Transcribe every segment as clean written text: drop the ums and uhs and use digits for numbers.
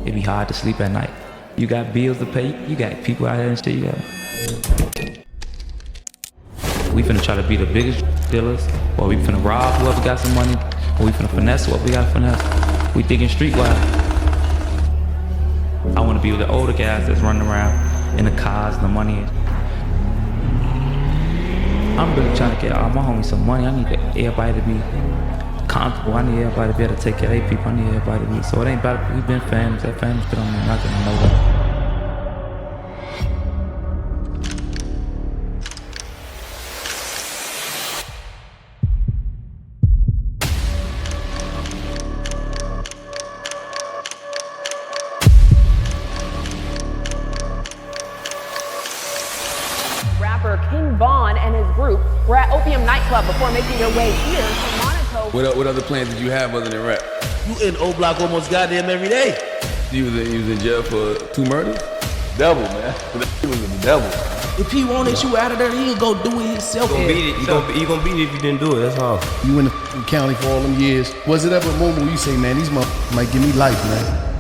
it'd be hard to sleep at night. You got bills to pay, you got people out here and shit, We finna try to be the biggest dealers, or we finna rob whoever got some money, or we finna finesse whoever we got to finesse. We thinking streetwise. I wanna be with the older guys that's running around in the cars and the money. I'm really trying to get all my homies some money. I need everybody to be comfortable. I need everybody to be able to take care of their people. I need everybody to be. So it ain't about, we've been famous. That family's been on me, not gonna know that. King Von and his group were at Opium nightclub before making their way here to Monaco. What other plans did you have other than rap? You in O Block almost goddamn every day. You was in jail for 2 murders? Devil, man. He was the devil. If he wanted you out of there, he'll go do it himself. You gonna beat it if you didn't do it, that's all. You in the county for all them years. Was it ever a moment where you say, man, these motherfuckers might give me life, man?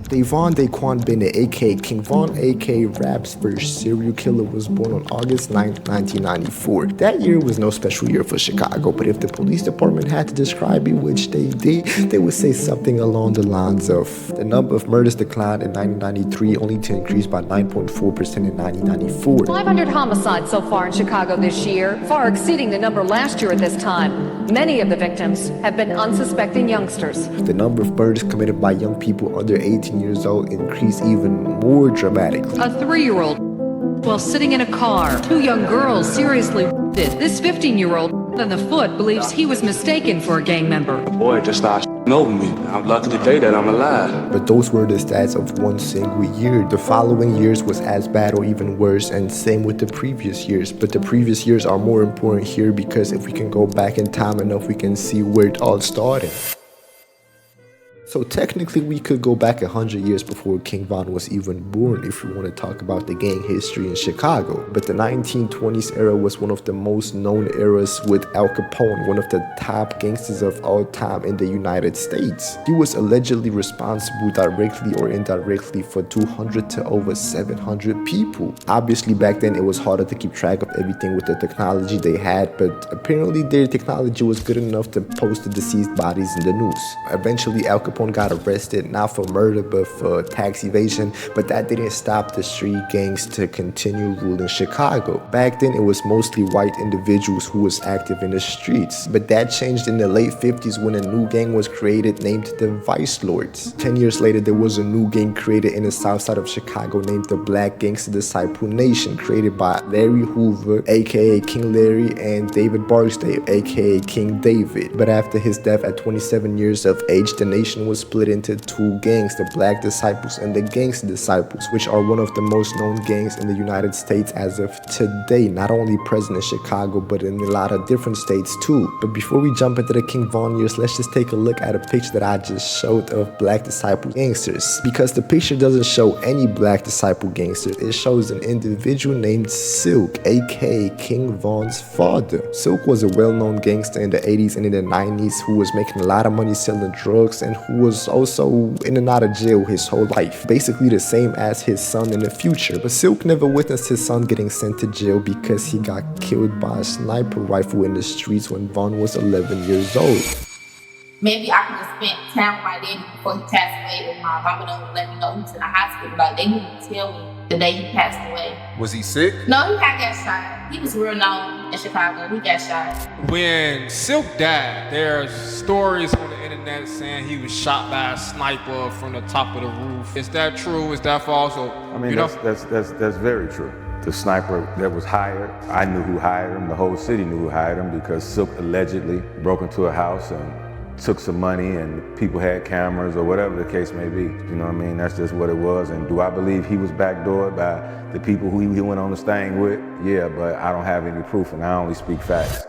Dayvon Bennett, aka King Von, aka Rap's first serial killer, was born on August 9, 1994. That year was no special year for Chicago, but if the police department had to describe it, which they did, they would say something along the lines of the number of murders declined in 1993 only to increase by 9.4% in 1994. 500 homicides so far in Chicago this year, far exceeding the number last year at this time. Many of the victims have been unsuspecting youngsters. The number of murders committed by young people under 18 years old increased even more dramatically. A 3-year-old while sitting in a car. 2 young girls seriously wounded. This 15-year-old on the foot believes he was mistaken for a gang member. The boy just started over me. I'm lucky today that I'm alive. But those were the stats of one single year. The following years was as bad or even worse, and same with the previous years. But the previous years are more important here because if we can go back in time enough, we can see where it all started. So technically we could go back 100 years before King Von was even born if we want to talk about the gang history in Chicago. But the 1920s era was one of the most known eras with Al Capone, one of the top gangsters of all time in the United States. He was allegedly responsible directly or indirectly for 200 to over 700 people. Obviously back then it was harder to keep track of everything with the technology they had, but apparently their technology was good enough to post the deceased bodies in the news. Eventually Al Capone got arrested, not for murder but for tax evasion, but that didn't stop the street gangs to continue ruling Chicago. Back then it was mostly white individuals who was active in the streets, but that changed in the late 50s when a new gang was created named the Vice Lords. 10 years later there was a new gang created in the south side of Chicago named the Black Gangster Disciple Nation, created by Larry Hoover aka King Larry and David Barksdale aka King David. But after his death at 27 years of age, the nation was split into 2 gangs, the Black Disciples and the Gangster Disciples, which are one of the most known gangs in the United States as of today, not only present in Chicago but in a lot of different states too. But before we jump into the King Von years, let's just take a look at a picture that I just showed of Black Disciple gangsters, because the picture doesn't show any Black Disciple gangsters. It shows an individual named Silk, aka King Von's father. Silk was a well-known gangster in the 80s and in the 90s who was making a lot of money selling drugs and who was also in and out of jail his whole life, basically the same as his son in the future. But Silk never witnessed his son getting sent to jail because he got killed by a sniper rifle in the streets when Von was 11 years old. Maybe I could have spent time with my daddy before he passed away, but my mama don't let me know he was in the hospital. Like, they didn't tell me the day he passed away. Was he sick? No, he had got shot. He was real known in Chicago. He got shot. When Silk died, there's stories on the internet saying he was shot by a sniper from the top of the roof. Is that true? Is that false? Or, I mean, that's very true. The sniper that was hired, I knew who hired him. The whole city knew who hired him because Silk allegedly broke into a house and took some money and people had cameras or whatever the case may be. You know what I mean? That's just what it was. And do I believe he was backdoored by the people who he went on this thing with? Yeah, but I don't have any proof and I only speak facts.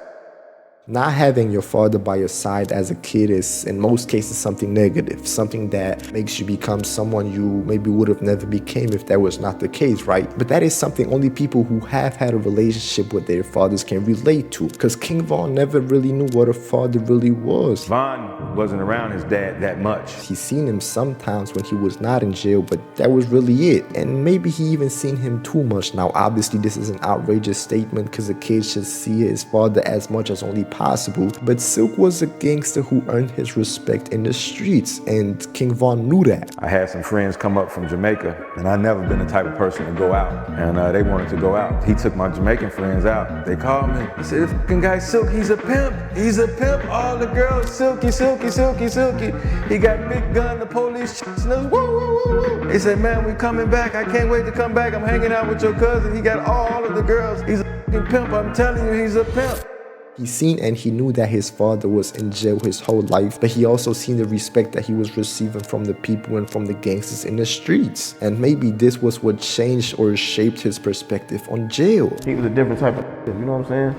Not having your father by your side as a kid is, in most cases, something negative, something that makes you become someone you maybe would have never became if that was not the case, right? But that is something only people who have had a relationship with their fathers can relate to, because King Von never really knew what a father really was. Von wasn't around his dad that much. He's seen him sometimes when he was not in jail, but that was really it. And maybe he even seen him too much. Now, obviously, this is an outrageous statement because a kid should see his father as much as only possible, but Silk was a gangster who earned his respect in the streets, and King Von knew that. I had some friends come up from Jamaica, and I never been the type of person to go out, and they wanted to go out. He took my Jamaican friends out. They called me. He said, "This fucking guy Silk, he's a pimp. He's a pimp. All the girls, Silky, Silky, Silky, Silky. He got big gun, the police woo, woo, woo, woo." They said, "Man, we coming back. I can't wait to come back. I'm hanging out with your cousin. He got all of the girls. He's a fucking pimp. I'm telling you, he's a pimp." He seen and he knew that his father was in jail his whole life, but he also seen the respect that he was receiving from the people and from the gangsters in the streets. And maybe this was what changed or shaped his perspective on jail. He was a different type of, you know what I'm saying?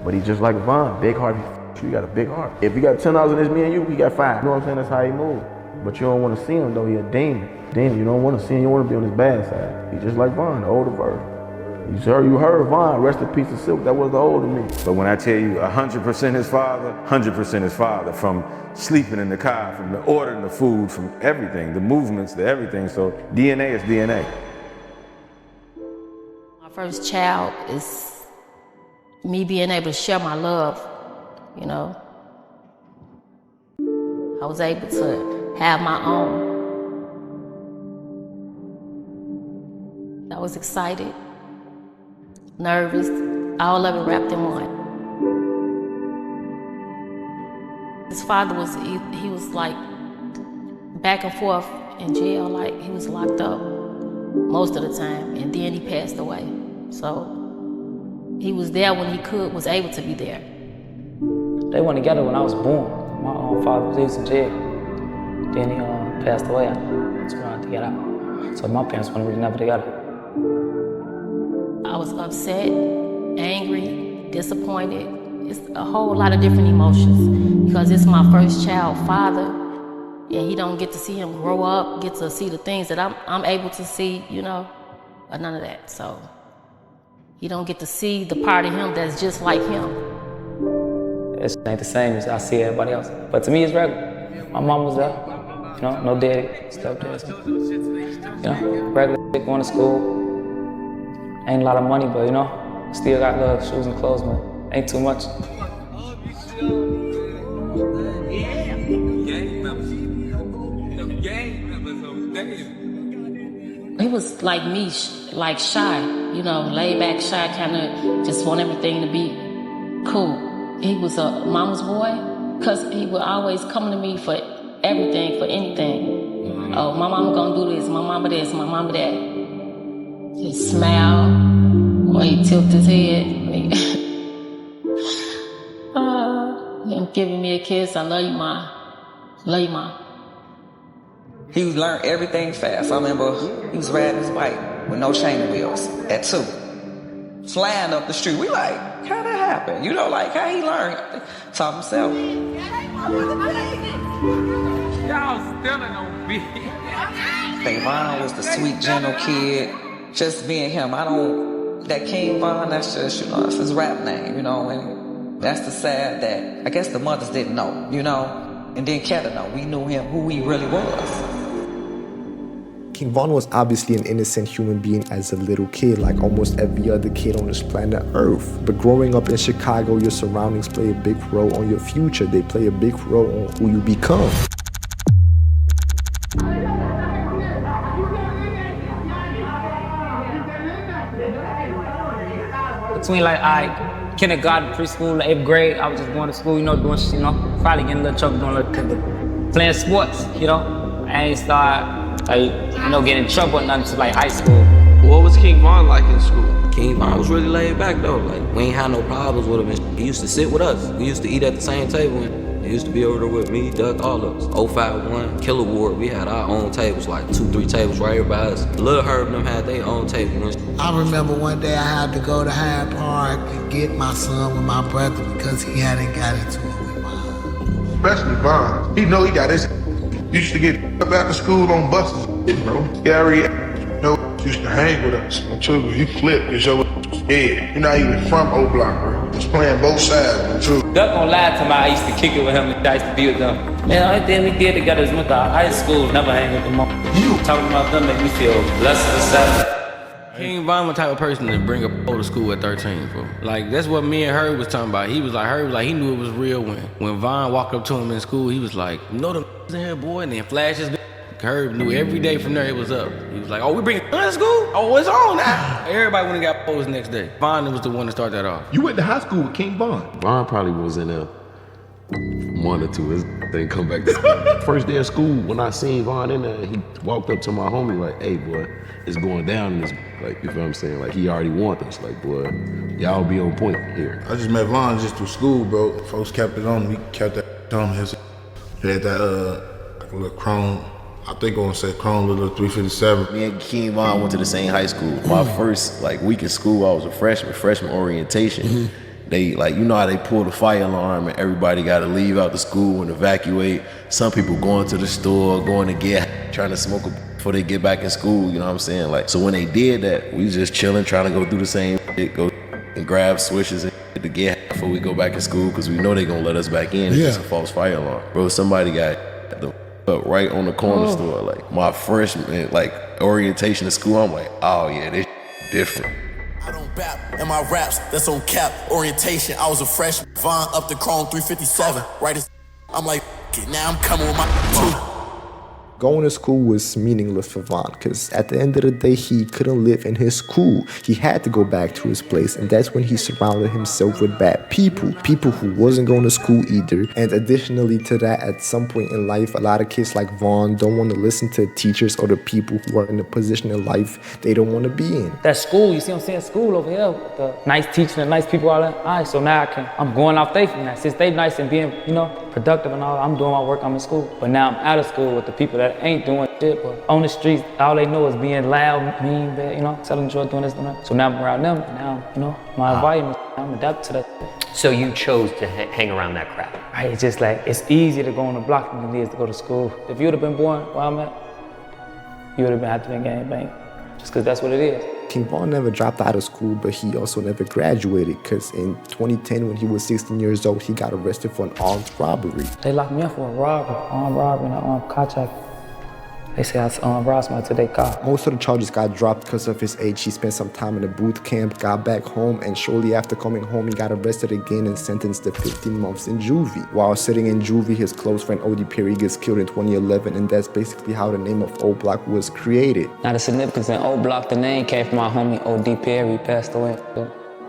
But he's just like Von, big heart. You got a big heart. If you got 10 in this, me and you, he got 5. You know what I'm saying? That's how he moved. But you don't want to see him though, he a demon. Demon, you don't want to see him, you want to be on his bad side. He's just like Von, the older version. You heard Von, rest in peace of Silk, that was the older me. But when I tell you 100% his father, 100% his father, from sleeping in the car, from the ordering the food, from everything, the movements, the everything, so DNA is DNA. My first child is me being able to share my love, you know. I was able to have my own. I was excited, nervous, all of it wrapped in one. His father was, he was like back and forth in jail, like he was locked up most of the time, and then he passed away. So he was there when he was able to be there. They went together when I was born. My father was in jail. Then he passed away. I was trying to get out. So my parents weren't really never together. I was upset, angry, disappointed. It's a whole lot of different emotions because it's my first child father, and he don't get to see him grow up, get to see the things that I'm able to see, you know, but none of that. So he don't get to see the part of him that's just like him. It ain't the same as I see everybody else. But to me, it's regular. My mom was there, you know, no daddy, stepdad. You know, regular going to school. Ain't a lot of money, but you know, still got love, shoes and clothes, man. Ain't too much. He was like me, like shy, you know, laid back, shy, kind of just want everything to be cool. He was a mama's boy, because he would always come to me for everything, for anything. Oh, my mama gonna do this, my mama this, my mama that. He smiled when he tilted his head. Him giving me a kiss, I love you, Ma. Love you, Ma. He learned everything fast. I remember he was riding his bike with no chain wheels at 2. Flying up the street. We like, how that happen? You know, like how he learned. Taught himself. Y'all stealing on me. Dayvon was the sweet, gentle kid. Just being him. That King Von, that's just, you know, that's his rap name, you know, and that's the sad that I guess the mothers didn't know, you know, and didn't care to know. We knew him, who he really was. King Von was obviously an innocent human being as a little kid, like almost every other kid on this planet Earth. But growing up in Chicago, your surroundings play a big role on your future. They play a big role on who you become. Between like kindergarten, preschool, 8th grade, I was just going to school, you know, doing, you know, probably getting a little trouble doing a little, playing sports, you know. I ain't start, like, you know, getting in trouble or nothing until like high school. What was King Von like in school? King Von was really laid back though. Like, we ain't had no problems with him. He used to sit with us. We used to eat at the same table. And he used to be over there with me, Duck, all of us. 051, Killer Ward. We had our own tables, like 2-3 tables right here by us. Lil Herb and them had their own table. I remember one day I had to go to Hyde Park and get my son with my brother because he hadn't got into it with mine. Especially Vaughn. He know he got his. Used to get up after school on buses, bro. Gary, used to hang with us until you flip because your scared. You're not even from O Block, bro. Just playing both sides, too. Duck gonna lie to me, I used to kick it with him and I used to be with them. Man, the only thing we did together is went to high school, never hang with them. You talking about them make me feel less than seven. King Von was the type of person to bring a pole to school at 13, bro. Like, that's what me and Herb was talking about. He was like, he knew it was real when Von walked up to him in school, he was like, you know them in here, boy, and then flashes. Herb knew every day from there it was up. He was like, oh, we bring it to school? Oh, it's on now. Everybody went and got poles the next day. Von was the one to start that off. You went to high school with King Von. Von probably was in there 1 or 2. His thing come back. First day of school, when I seen Von in there, he walked up to my homie like, hey, boy, it's going down in this. Like, you feel what I'm saying? Like, he already want us. Like, boy, y'all be on point here. I just met Vaughn just through school, bro. Folks kept it on. We kept that on his. He had that, like a little chrome. I think I want to say Chrome Little 357. Me and King Von went to the same high school. My first week in school, I was a freshman orientation. They you know how they pull the fire alarm and everybody got to leave out the school and evacuate. Some people going to the store, going to get trying to smoke before they get back in school. You know what I'm saying? So when they did that, we was just chilling, trying to go do the same shit, go and grab switches and to get before we go back in school because we know they gonna let us back in. It's just a false fire alarm, bro. Somebody got the up right on the corner store. Like my freshman orientation to school, I'm like, oh yeah, this different. I don't bap in my raps, that's on cap. Orientation, I was a freshman. Von up the Chrome 357. Right as I'm like, now I'm coming with my two. Going to school was meaningless for Von because at the end of the day, he couldn't live in his school. He had to go back to his place, and that's when he surrounded himself with bad people who wasn't going to school either. And additionally to that, at some point in life, a lot of kids like Von don't want to listen to teachers or the people who are in a position in life they don't want to be in. That school, you see what I'm saying? School over here with the nice teaching and nice people all that. All right, so now I'm going off faith from that. Since they nice and being, productive and all, I'm doing my work, I'm in school. But now I'm out of school with the people that ain't doing shit, but on the streets, all they know is being loud, mean, bad, telling the truth, doing this, doing that. So now I'm around them, and now, my environment, I'm adapted to that. So you chose to hang around that crowd? Right, it's just it's easier to go on the block than it is to go to school. If you would have been born where I'm at, you would have had to be gangbang, just because that's what it is. King Von never dropped out of school, but he also never graduated because in 2010, when he was 16 years old, he got arrested for an armed robbery. They locked me up for armed robbery and an armed carjacking. They say I robbed somebody to their car. Most of the charges got dropped because of his age. He spent some time in a boot camp, got back home, and shortly after coming home, he got arrested again and sentenced to 15 months in juvie. While sitting in juvie, his close friend O.D. Perry gets killed in 2011, and that's basically how the name of O Block was created. Now the significance in O Block, the name came from my homie O.D. Perry. He passed away.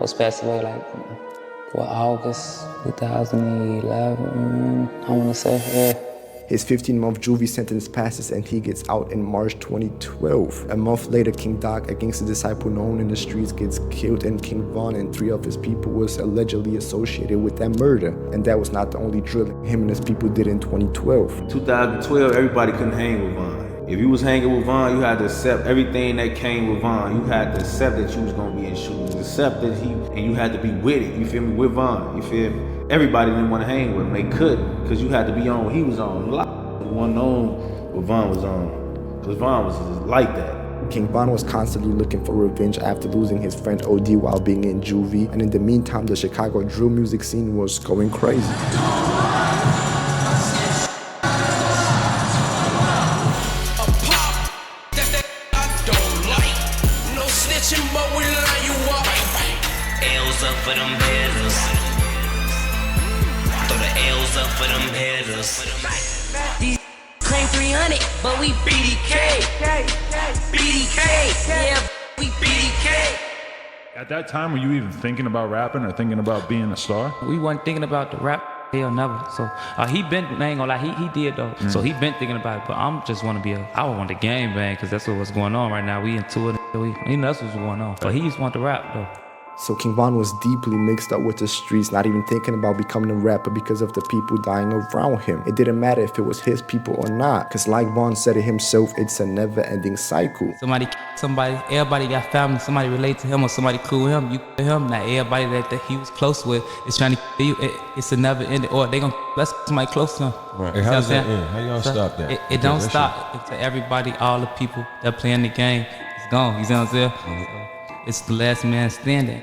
Was passed away August 2011, I want to say, yeah. His 15-month juvie sentence passes and he gets out in March 2012. A month later, King Doc, a gangster disciple known in the streets, gets killed, and King Von and 3 of his people was allegedly associated with that murder. And that was not the only drilling him and his people did in 2012. 2012, everybody couldn't hang with Von. If you was hanging with Von, you had to accept everything that came with Von. You had to accept that you was gonna be in shootings, accept that and you had to be with it, you feel me, with Von, you feel me? Everybody didn't want to hang with him, they couldn't, because you had to be on what he was on. A lot of people wasn't on what Von was on, because Von was just like that. King Von was constantly looking for revenge after losing his friend OD while being in juvie, and in the meantime, the Chicago drill music scene was going crazy. For them hitters. Throw the L's up for them hitters. These claim 300, but we BDK. BDK. Yeah, we BDK. At that time, were you even thinking about rapping or thinking about being a star? We weren't thinking about the rap. Hell, never. So he been, I ain't gonna lie, he did though. So he been thinking about it, but I'm just wanna I want the game bang, cause that's what's going on right now. We into it, that's what's going on. But he just want to rap though. So King Von was deeply mixed up with the streets, not even thinking about becoming a rapper because of the people dying around him. It didn't matter if it was his people or not, cause like Von said it himself, it's a never-ending cycle. Somebody, everybody got family, somebody relate to him or somebody cool with him, you with him, not everybody that he was close with is trying to you. It's a never-ending, or they gonna let's somebody close to him. Right. Hey, how does that end? How you gonna stop that? It don't stop until everybody, all the people that playing the game is gone. You see what I'm saying? It's the last man standing.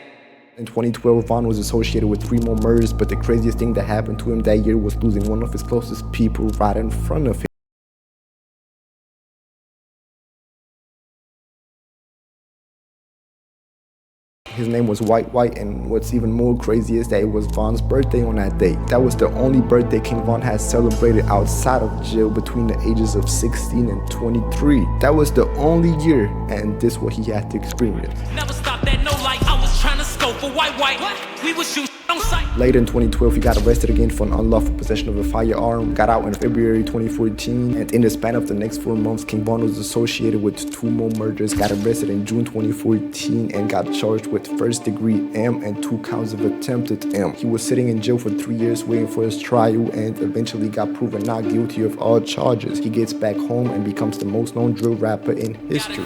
In 2012, Von was associated with 3 more murders, but the craziest thing that happened to him that year was losing one of his closest people right in front of him. His name was White, and what's even more crazy is that it was Von's birthday on that day. That was the only birthday King Von had celebrated outside of jail between the ages of 16 and 23. That was the only year, and this is what he had to experience. Never stop that no light. I was trying to scope for white. We was shooting on sight. Later in 2012, he got arrested again for an unlawful possession of a firearm, got out in February 2014, and in the span of the next 4 months, King Von was associated with 2 more murders, got arrested in June 2014, and got charged with first-degree M and 2 counts of attempted M. He was sitting in jail for 3 years waiting for his trial and eventually got proven not guilty of all charges. He gets back home and becomes the most known drill rapper in history.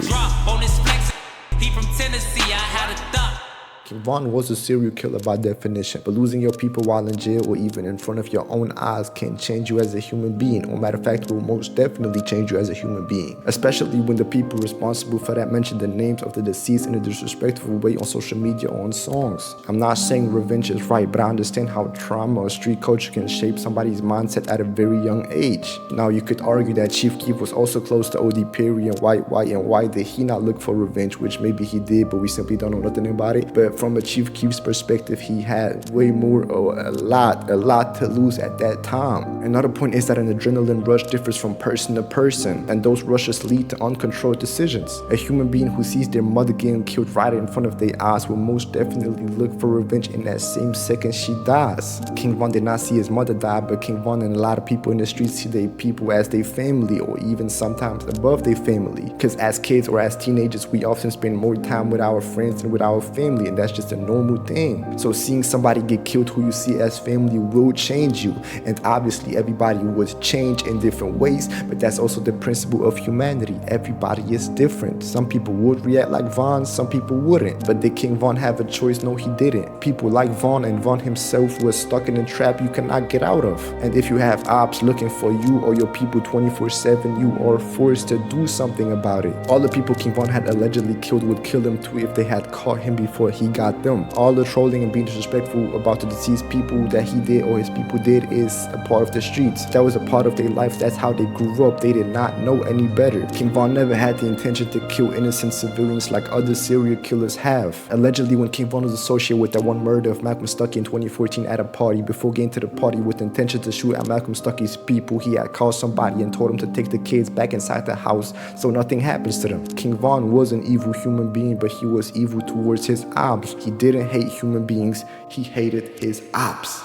He from Tennessee, I had a thought. King Von was a serial killer by definition, but losing your people while in jail or even in front of your own eyes can change you as a human being, or matter of fact will most definitely change you as a human being, especially when the people responsible for that mention the names of the deceased in a disrespectful way on social media or on songs. I'm not saying revenge is right, but I understand how trauma or street culture can shape somebody's mindset at a very young age. Now you could argue that Chief Keef was also close to OD Perry and White, and why did he not look for revenge, which maybe he did, but we simply don't know nothing about it. But from a Chief Keef's perspective, he had way more or a lot to lose at that time. Another point is that an adrenaline rush differs from person to person, and those rushes lead to uncontrolled decisions. A human being who sees their mother getting killed right in front of their eyes will most definitely look for revenge in that same second she dies. King Von did not see his mother die, but King Von and a lot of people in the streets see their people as their family, or even sometimes above their family. Because as kids or as teenagers, we often spend more time with our friends than with our family, and that's just a normal thing. So seeing somebody get killed who you see as family will change you, and obviously everybody would change in different ways, but that's also the principle of humanity. Everybody is different. Some people would react like Von, some people wouldn't. But did King Von have a choice? No, he didn't. People like Von and Von himself was stuck in a trap you cannot get out of. And if you have ops looking for you or your people 24/7, you are forced to do something about it. All the people King Von had allegedly killed would kill him too if they had caught him before he got them. All the trolling and being disrespectful about the deceased people that he did or his people did is a part of the streets. That was a part of their life. That's how they grew up. They did not know any better. King Von never had the intention to kill innocent civilians like other serial killers have. Allegedly, when King Von was associated with that one murder of Malcolm Stuckey in 2014 at a party, before getting to the party with the intention to shoot at Malcolm Stuckey's people, he had called somebody and told him to take the kids back inside the house so nothing happens to them. King Von was an evil human being, but he was evil towards his ops. He didn't hate human beings, he hated his ops.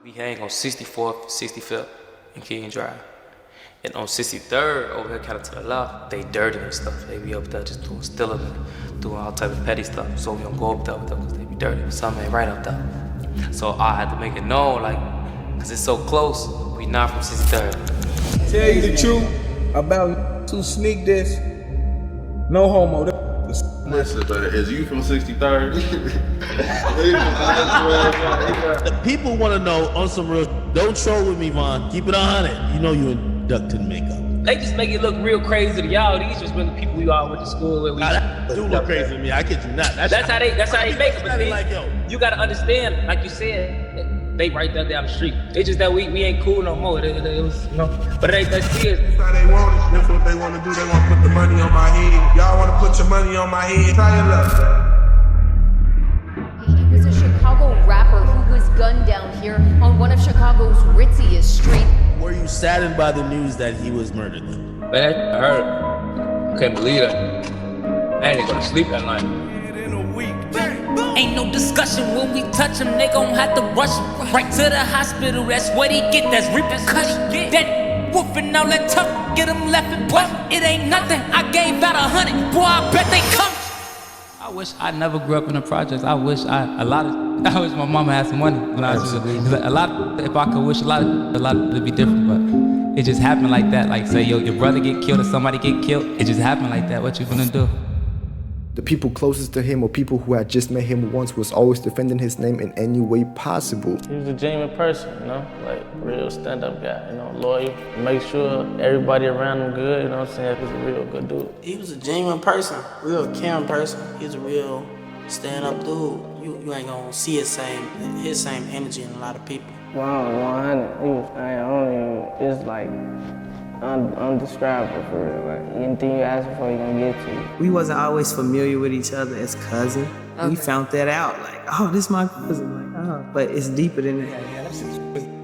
We hang on 64th, 65th and King Drive. And on 63rd, over here kind of to the left, they dirty and stuff. They be up there just doing stealing and doing all type of petty stuff. So we don't go up there with them because they be dirty. Something ain't right up there. So I had to make it known, like, because it's so close, we not from 63rd. Tell you the truth about to sneak this, no homo. Listen, but is you from 63rd? The people want to know on some real. Don't troll with me, Von. Keep it 100. You know you inducted makeup. They just make it look real crazy to y'all. These just really people we all went to school with. That do look crazy to me. I kid you not. That's how they make it. But then, like, yo, you gotta understand, like you said, they right there down the street. It's just that we ain't cool no more. It was, you know, but it ain't that serious. That's how they want it. That's what they want to do. They want to put the money on my head. Y'all want to put your money on my head. Try your luck. He was a Chicago rapper who was gunned down here on one of Chicago's ritziest streets. Were you saddened by the news that he was murdered? Man, I heard. Couldn't believe that. I ain't gonna sleep that night. Ain't no discussion when we touch him, they gon' have to rush him right to the hospital. That's what he get, that's repercussion. That whooping all that tough, get him left and butt. It ain't nothing, I gave out 100, boy, I bet they come. I wish I never grew up in the projects. I wish my mama had some money when I was if I could wish a lot would be different, but it just happened like that. Like say your brother get killed or somebody get killed, it just happened like that. What you gonna do? The people closest to him or people who had just met him once was always defending his name in any way possible. He was a genuine person, you know, like real stand-up guy, you know, loyal. Make sure everybody around him good, you know what I'm saying? He's a real good dude. He was a genuine person, real caring person. He's a real stand-up dude. You ain't gonna see his same energy in a lot of people. 100, he was, it's like, undescribable for real. Like anything you ask for, he gonna get to you. We wasn't always familiar with each other as cousins. Okay. We found that out, like, oh, this my cousin, like, oh. But it's deeper than that. Yeah, that's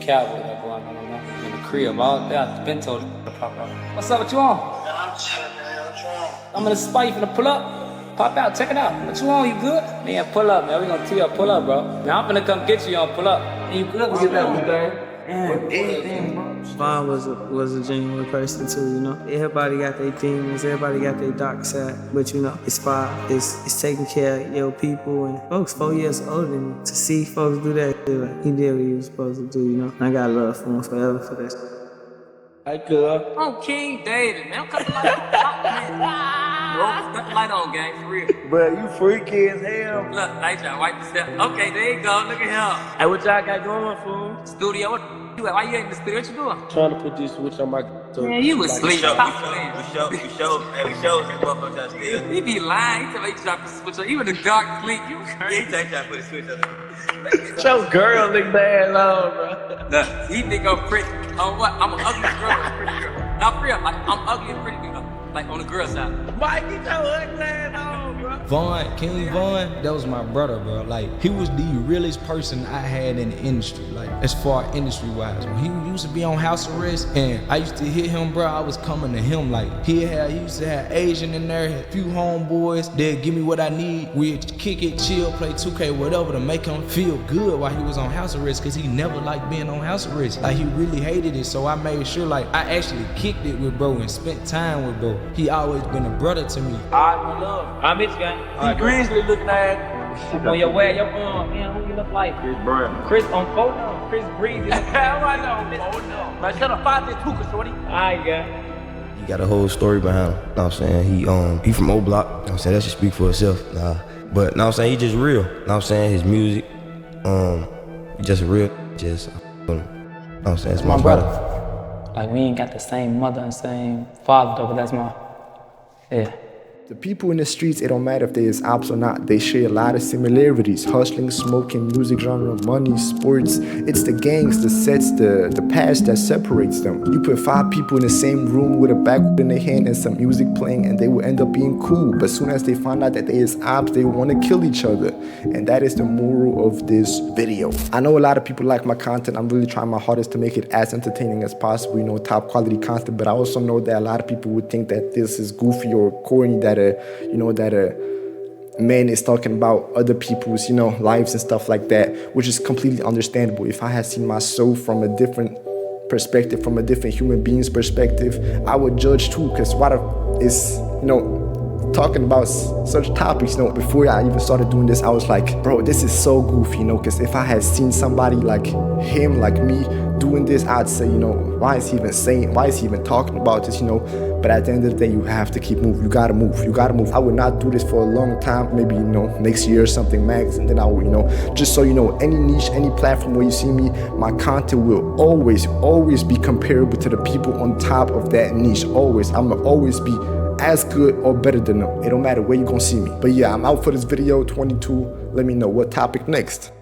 cowboy that going on in the crib. I've been told to pop out. What's up? What you on? I'm chilling, man. I'm trying. I'm in the spot. You finna pull up? Pop out. Check it out. What you on? You good? Man, pull up, man. We gonna tee up. Pull up, bro. Man, I'm finna come get you. Y'all pull up. You good? We get that thing. Anything, bro. Vaughn was a genuine person too, you know. Everybody got their demons, everybody got their dark side, but you know, it's fine. It's taking care of your people and folks 4 years older than me. To see folks do that, like, he did what he was supposed to do, you know. I got love for him forever for that. Hey, girl. I'm King David, man. Cut the light on, man. Cut the light on, gang, for real. But you freaky as hell. Look, nice y'all, wipe the step. Okay, there you go. Look at him. Hey, what y'all got going, fool? Studio, what you at? Why you in the studio? What you doing? Trying to put this switch on my... Man, you was asleep. We show his motherfuckers still. He be lying. He tell me he dropped the switch on. You in the dark sleep. You crazy. He trying to put the switch on. Your girl look bad long, bro. Look, he think I'm pretty. On what? I'm an ugly girl or a pretty girl. Not for real. Like, I'm ugly and pretty, though. Like, on the girl side. Mike, get your ugly ass on, bro. Vaughn, King Vaughn, that was my brother, bro. Like, he was the realest person I had in the industry, like, as far industry-wise. When he used to be on house arrest, and I used to hit him, bro, I was coming to him, like, he used to have Asian in there, had a few homeboys, they'd give me what I need, we'd kick it, chill, play 2K, whatever, to make him feel good while he was on house arrest, because he never liked being on house arrest. Like, he really hated it, so I made sure, like, I actually kicked it with bro and spent time with bro. He always been a brother to me. All right, my love. I'm Mitch, gang. He Grizzly looking at on your way, your man, who you look like? Chris Brown. Chris on photo. Chris Breezy. Hell, I know, Mitch. Oh, no. Man, shut up, 5-2, shorty. All right, gang. He got a whole story behind him. Know what I'm saying? He from O Block. Know what I'm saying? That should speak for itself. But know what I'm saying? He just real. Know what I'm saying? His music, just real. Just, know what I'm saying? It's my brother. Like, we ain't got the same mother and same father, though, but that's yeah. The people in the streets, it don't matter if they is ops or not, they share a lot of similarities. Hustling, smoking, music genre, money, sports. It's the gangs, the sets, the past that separates them. You put 5 people in the same room with a backwood in their hand and some music playing and they will end up being cool. But as soon as they find out that they is ops, they want to kill each other. And that is the moral of this video. I know a lot of people like my content. I'm really trying my hardest to make it as entertaining as possible, you know, top quality content. But I also know that a lot of people would think that this is goofy or corny, that a man is talking about other people's, lives and stuff like that, which is completely understandable. If I had seen myself from a different perspective, from a different human being's perspective, I would judge too, because what is, talking about such topics, before I even started doing this, I was like, bro, this is so goofy, because if I had seen somebody like him, like me, doing this, I'd say, why is he even talking about this, But at the end of the day, you have to keep moving. You gotta move. I would not do this for a long time, maybe, next year or something max, and then I will, just so you know, any niche, any platform where you see me, my content will always be comparable to the people on top of that niche. Always. I'm gonna always be as good or better than them. It don't matter where you gonna see me. But yeah, I'm out for this video, 22. Let me know what topic next.